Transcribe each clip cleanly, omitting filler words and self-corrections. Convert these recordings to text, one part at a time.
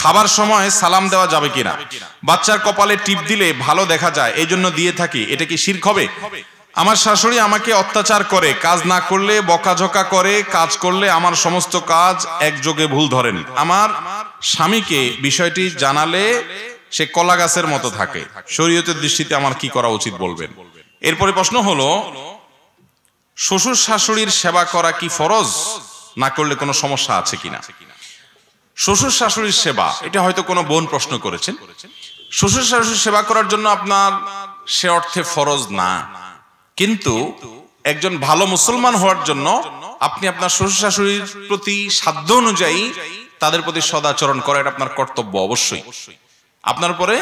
খাবার সময় সালাম দেওয়া যাবে কিনা? বাচ্চার কপালে টিপ দিলে ভালো দেখা যায়, এই জন্য দিয়ে থাকি, এটা কি শিরক হবে? আমার শাশুড়ি আমাকে অত্যাচার করে, কাজ না করলে বকাঝকা করে, কাজ করলে আমার সমস্ত কাজ একযোগে ভুল ধরেন। আমার স্বামীকে বিষয়টি জানালে সে কলা গাছের মতো থাকে, শরীয়তের দৃষ্টিতে আমার কি করা উচিত বলবেন। এরপরে প্রশ্ন হলো, শ্বশুর শাশুড়ির সেবা করা কি ফরজ? না করলে কোনো সমস্যা আছে কিনা? শ্বশুর শাশুড়ির সেবা, এটা হয়তো কোনো বোন প্রশ্ন করেছেন। শ্বশুর শাশুড়ির সেবা করার জন্য আপনার সে অর্থে ফরজ না, কিন্তু একজন ভালো মুসলমান হওয়ার জন্য আপনি আপনার শ্বশুর শাশুড়ির প্রতি সাধ্য অনুযায়ী তাদের প্রতি সদাচরণ করা, এটা আপনার কর্তব্য অবশ্যই। আপনার উপরে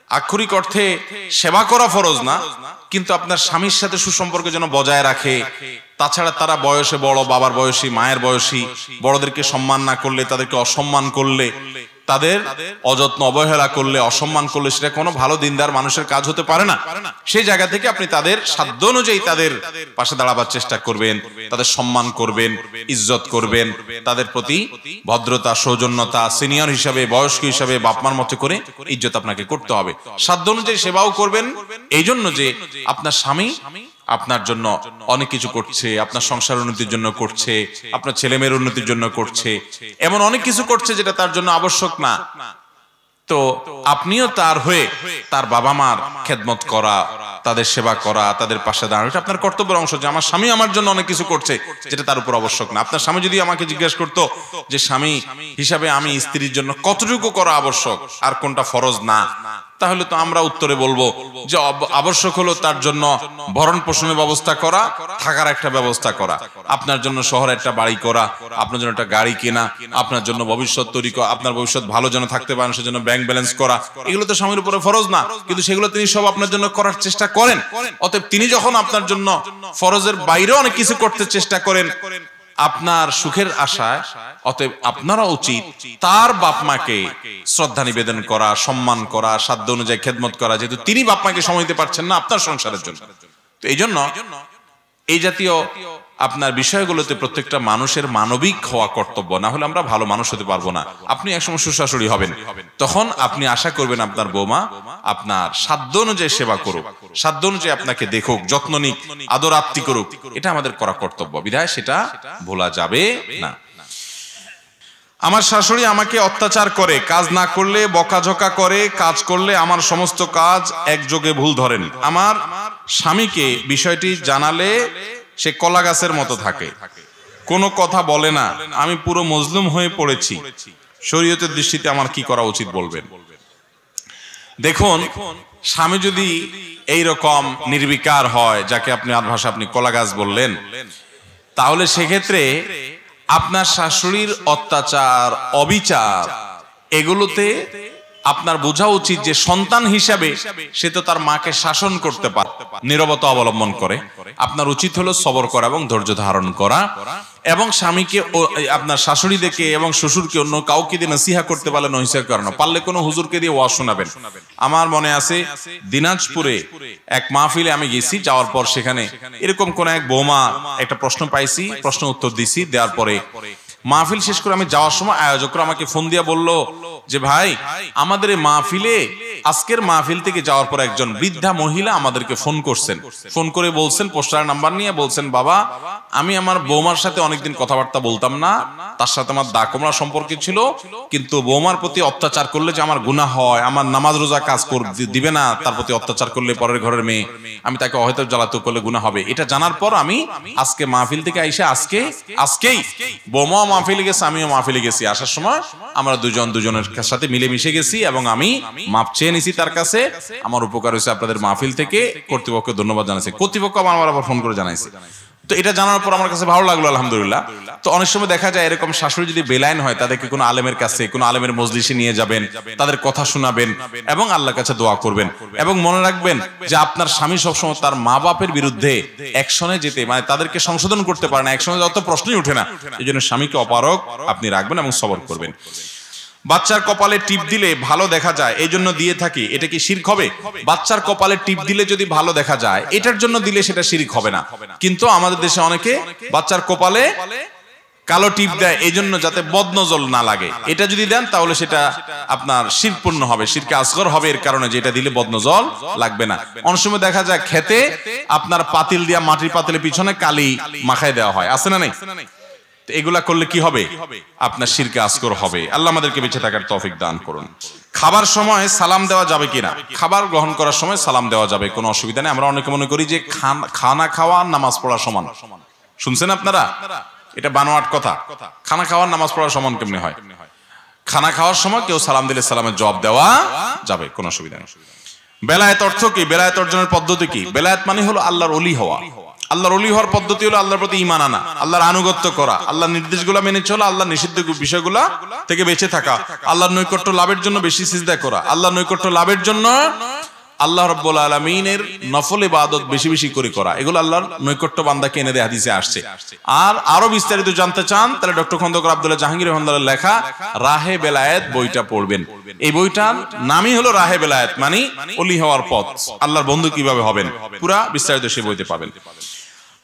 আক্ষরিক অর্থে সেবা করা ফরজ না, কিন্তু আপনার স্বামীর সাথে সুসম্পর্ক যেন বজায় রাখে। তাছাড়া তারা বয়সে বড়, বাবার বয়সী, মায়ের বয়সী, বড়দেরকে সম্মান না করলে, তাদেরকে অসম্মান করলে, তাদের অযত্ন অবহেলা করলে, অসম্মান করলে সেটা কোনো ভালো দিনদার মানুষের কাজ হতে পারে না। সেই জায়গা থেকে আপনি তাদের সাধ্য অনুযায়ী তাদের পাশে দাঁড়াবার চেষ্টা করবেন, তাদের সম্মান করবেন, ইজ্জত করবেন, তাদের প্রতি ভদ্রতা, সৌজন্যতা, সিনিয়র হিসাবে, বয়স্ক হিসাবে বাপমার মতো করে ইজ্জত আপনাকে করতে হবে। সাধ্য অনুযায়ী সেবাও করবেন, এই জন্য যে আপনার স্বামী আপনার জন্য অনেক কিছু করছে, আপনার সংসার উন্নতির জন্য করছে, আপনার ছেলেমেয়ের উন্নতির জন্য করছে, এমন অনেক কিছু করছে যেটা তার জন্য আবশ্যক না। তো আপনিও তার হয়ে তার বাবা মার খেদমত করা, তাদের সেবা করা, তাদের পাশে দাঁড়ানো, এটা আপনার কর্তব্যের অংশ। যে আমার স্বামী আমার জন্য অনেক কিছু করছে যেটা তার উপর আবশ্যক না। আপনার স্বামী যদি আমাকে জিজ্ঞেস করতো যে স্বামী হিসাবে আমি স্ত্রীর জন্য কতটুকু করা আবশ্যক আর কোনটা ফরজ না, তাহলে তো আমরা উত্তরে বলবো যে আবশ্যক হলো তার জন্য ভরণ পোষণের ব্যবস্থা করা, থাকার একটা ব্যবস্থা করা, আপনার জন্য শহরে একটা বাড়ি করা, আপনার জন্য একটা গাড়ি কেনা, আপনার জন্য ভবিষ্যৎ তৈরি করা, আপনার ভবিষ্যৎ ভালো যেন থাকতে পারেন সেজন্য ব্যাংক ব্যালেন্স করা, এগুলো তো স্বামীর উপরে ফরজ না, কিন্তু সেগুলো তিনি সব আপনার জন্য করার চেষ্টা করেন। অতএব তিনি যখন আপনার জন্য ফরজের বাইরে অনেক কিছু করতে চেষ্টা করেন আপনার সুখের আশায়, অতএব আপনারও উচিত তার বাপ মাকে শ্রদ্ধা নিবেদন করা, সম্মান করা, সাধ্য অনুযায়ী খেদমত করা, যেহেতু তিনি বাপ মাকে সময় দিতে পারছেন না আপনার সংসারের জন্য। তো এই জন্য এই জাতীয় আপনার বিষয়গুলোতে প্রত্যেকটা মানুষের মানবিক হওয়া কর্তব্য, না হলে আমরা ভালো মানুষ হতে পারবো না। আপনি একসময় শ্বশুর-শাশুড়ি হবেন, তখন আপনি আশা করবেন আপনার বৌমা আপনার সাধ্য অনুযায়ী সেবা করুক, সাধ্য অনুযায়ী আপনাকে দেখুক, যত্ন নিক, আদর আপ্তি করুক, এটা আমাদের করা কর্তব্য, বিধায় সেটা ভোলা যাবে না। আমার শাশুড়ি আমাকে অত্যাচার করে, কাজ না করলে বকাঝকা করে, কাজ করলে আমার সমস্ত কাজ একযোগে ভুল ধরেন। আমার স্বামীকে বিষয়টি জানালে সে কলা গাছের মতো থাকে, কোনো কথা বলে না, আমি পুরো মজলুম হয়ে পড়েছি, শরীয়তের দৃষ্টিতে আমার কি করা উচিত বলবেন। দেখুন, স্বামী যদি এই রকম নির্বিকার হয়, যাকে আপনি আর ভাষা আপনি কলা গাছ বললেন, তাহলে সেক্ষেত্রে আপনার শাশুড়ির অত্যাচার, অবিচার, এগুলোতে আপনার বোঝা উচিত যে সন্তান হিসাবে সে তো তার মাকে শাসন করতে পারে, নীরবতা অবলম্বন করে। আপনার উচিত হলো সবর করা এবং ধৈর্য ধারণ করা, এবং স্বামীকে, আপনার শাশুড়িদেরকে এবং শ্বশুরকে অন্য কাউকে দিয়ে নসিহা করতে পারলে নসিহা করানো, পারলে কোনো হুজুরকে দিয়ে ওয়াজ শোনাবেন। আমার মনে আছে দিনাজপুরে এক মাহফিলে আমি গেছি, যাওয়ার পর সেখানে এরকম কোন এক বৌমা একটা প্রশ্ন পাইছি, প্রশ্ন উত্তর দিছি, দেওয়ার পরে মাহফিল শেষ করে আমি যাওয়ার সময় আয়োজকরা আমাকে ফোন দিয়ে বলল যে ভাই, আমাদের এই মাহফিলে, আজকের মাহফিল থেকে যাওয়ার পর একজন বৃদ্ধা মহিলা আমাদেরকে ফোন করছেন, ফোন করে বলছেন, পোস্টার নাম্বার নিয়ে বলছেন, বাবা আমি আমার বৌমার সাথে অনেকদিন কথাবার্তা বলতাম না, তার সাথে আমার দাকমরা সম্পর্ক ছিল, কিন্তু বৌমার প্রতি অত্যাচার করলে যে আমার গুনাহ হয়, আমার নামাজ রোজা কাজ দিবে না, তার প্রতি অত্যাচার করলে পরের ঘরের মেয়ে, আমি তাকে অহেতুক জ্বালাতন করলে গুনাহ হবে। এটা জানার পর আমি আজকে মাহফিল থেকে আইসা আজকেই বৌমাও মাহফিলে গেছে, আমিও মাহফিলে গেছি, আসার সময় আমরা দুজনের সাথে মিলেমিশে গেছি এবং আমি মাপ চেয়ে নিছি তার কাছে। আমার উপকার হয়েছে আপনাদের মাহফিল থেকে, কর্তৃপক্ষকে ধন্যবাদ জানাইছি, কর্তৃপক্ষ আমার আবার ফোন করে জানাইছে। তো এটা জানার পর আমার কাছে ভালো লাগলো, আলহামদুলিল্লাহ। তো অনেক সময় দেখা যায় এরকম শাশুড়ি যদি বেলাইন হয়, তাদেরকে কোনো আলেমের কাছে, কোনো আলেমের মজলিসে নিয়ে যাবেন, তাদের কথা শোনাবেন এবং আল্লাহর কাছে দোয়া করবেন। এবং মনে রাখবেন যে আপনার স্বামী সবসময় তার মা বাপের বিরুদ্ধে অ্যাকশনে যেতে, মানে তাদেরকে সংশোধন করতে পারে না, অ্যাকশনে যত প্রশ্নই ওঠে না, এই জন্য স্বামীকে অপারগ আপনি রাখবেন এবং সবর করবেন। বাচ্চার কপালে টিপ দিলে ভালো দেখা যায়, এই জন্য দিয়ে থাকি, এটা কি শিরক হবে? বাচ্চার কপালে টিপ দিলে যদি ভালো দেখা যায়, এটার জন্য দিলে সেটা শিরক হবে না। কিন্তু আমাদের দেশে অনেকে বাচ্চার কপালে কালো টিপ দেয় এই জন্য যাতে বদনজর না লাগে, এটা যদি দেন তাহলে সেটা আপনার শিরকপূর্ণ হবে, শিরকে আসগর হবে, এর কারণে যেটা দিলে বদনজর লাগবে না। অনেক সময় দেখা যায় খেতে আপনার পাতিল দিয়া মাটির পাতিলের পিছনে কালি মাখায় দেওয়া হয়, আছে না নাই? এগুলা করলে কি হবে? আপনার শিরকে আসগর হবে। আল্লাহ আমাদেরকে বেঁচে থাকার তৌফিক দান করুন। খাবার সময় সালাম দেওয়া যাবে কিনা? খাবার গ্রহণ করার সময় সালাম দেওয়া যাবে, কোনো অসুবিধা নেই। আমরা অনেকে মনে করি যে খানা খাওয়া নামাজ পড়া সমান। শুনছেন আপনারা? এটা বানোয়াট কথা। খানা খাওয়ার নামাজ পড়া সমান কেমনে হয়? খানা খাওয়ার সময় কেউ সালাম দিলে সালামের জবাব দেওয়া যাবে, কোনো অসুবিধা নেই। বেলায়েত অর্থ কি? বেলায়েত অর্জনের পদ্ধতি কি? বেলায়েত মানে হলো আল্লাহর ওলি হওয়া। আল্লাহর ওলি হওয়ার পদ্ধতি হলো আল্লাহর প্রতি ঈমান আনা, আল্লাহর আনুগত্য করা, আল্লাহর নির্দেশগুলো মেনে চলা, আল্লাহর নিষিদ্ধ বিষয়গুলো থেকে বেঁচে থাকা, আল্লাহর নৈকট্য লাভের জন্য বেশি সিজদা করা, আল্লাহর নৈকট্য লাভের জন্য আল্লাহ রাব্বুল আলামিনের নফল ইবাদত বেশি বেশি করে করা, এগুলো আল্লাহর নৈকট্য বান্দাকে এনে দেয়, হাদিসে আসছে। আর আরো বিস্তারিত জানতে চান তাহলে ডক্টর খন্দকার আব্দুল্লাহ জাহাঙ্গীর রহমাতুল্লাহর লেখা রাহে বেলায়েত বইটা পড়বেন। এই বইটার নামই হলো রাহে বেলায়েত, মানে ওলি হওয়ার পথ, আল্লাহর বন্ধু কিভাবে হবেন, পুরা বিস্তারিত সেই বইতে পাবেন।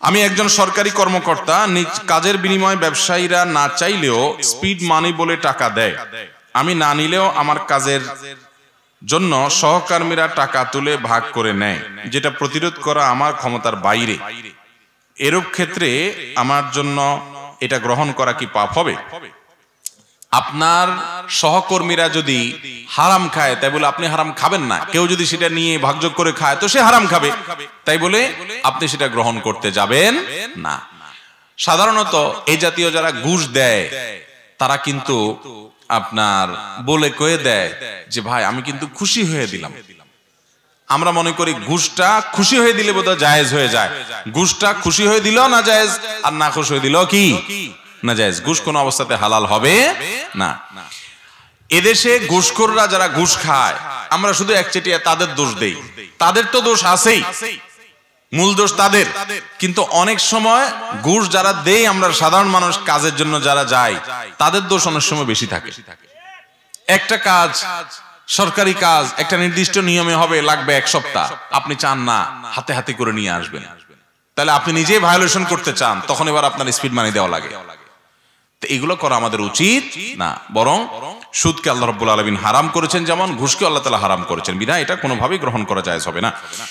আমি একজন সরকারি কর্মকর্তা, নিজ কাজের বিনিময়ে ব্যবসায়ীরা না চাইলেও স্পিড মানি বলে টাকা দেয়, আমি না নিলেও আমার কাজের জন্য সহকর্মীরা টাকা তুলে ভাগ করে নেয়, যেটা প্রতিরোধ করা আমার ক্ষমতার বাইরে। এরূপ ক্ষেত্রে আমার জন্য এটা গ্রহণ করা কি পাপ হবে? আপনার সহকর্মীরা যদি হারাম খায় তাই বলে আপনি হারাম খাবেন না, কেউ যদি সেটা নিয়ে ভাগযোগ করে খায় তো সে হারাম খাবে, তাই বলে আপনি সেটা গ্রহণ করতে যাবেন না। সাধারণত এই জাতীয় যারা ঘুষ দেয় তারা কিন্তু আপনার বলে কয়ে দেয় যে ভাই আমি কিন্তু খুশি হয়ে দিলাম। আমরা মনে করি ঘুষটা খুশি হয়ে দিলে বোধহয় জায়েজ হয়ে যায়, ঘুষটা খুশি হয়ে দিল না জায়েজ, আর না খুশি হয়ে দিল কি না জায়েজ। ঘুষ কোন অবস্থাতে হালাল হবে না। এদেশে ঘুষখোররা যারা ঘুষ খায় আমরা শুধু একচেটিয়া তাদের দোষ দেই, তাদের তো দোষ আছেই, মূল দোষ তাদের, কিন্তু অনেক সময় ঘুষ যারা দেই আমরা সাধারণ মানুষ কাজের জন্য যারা যায় তাদের দোষ অনেক সময় বেশি থাকে। একটা কাজ সরকারি কাজ একটা নির্দিষ্ট নিয়মে হবে, লাগবে 1 সপ্তাহ, আপনি চান না হাতে হাতে করে নিয়ে আসবেন, তাহলে আপনি নিজেই ভায়োলেশন করতে চান, তখন এবার আপনার স্পিড মানি দেওয়া লাগে। তো এগুলো করা আমাদের উচিত না, বরং সুদকে আল্লাহ রাব্বুল আলামিন হারাম করেছেন যেমন ঘুষকে আল্লাহ তাআলা হারাম করেছেন, বিধায় এটা কোনোভাবেই গ্রহণ করা জায়েজ হবে না।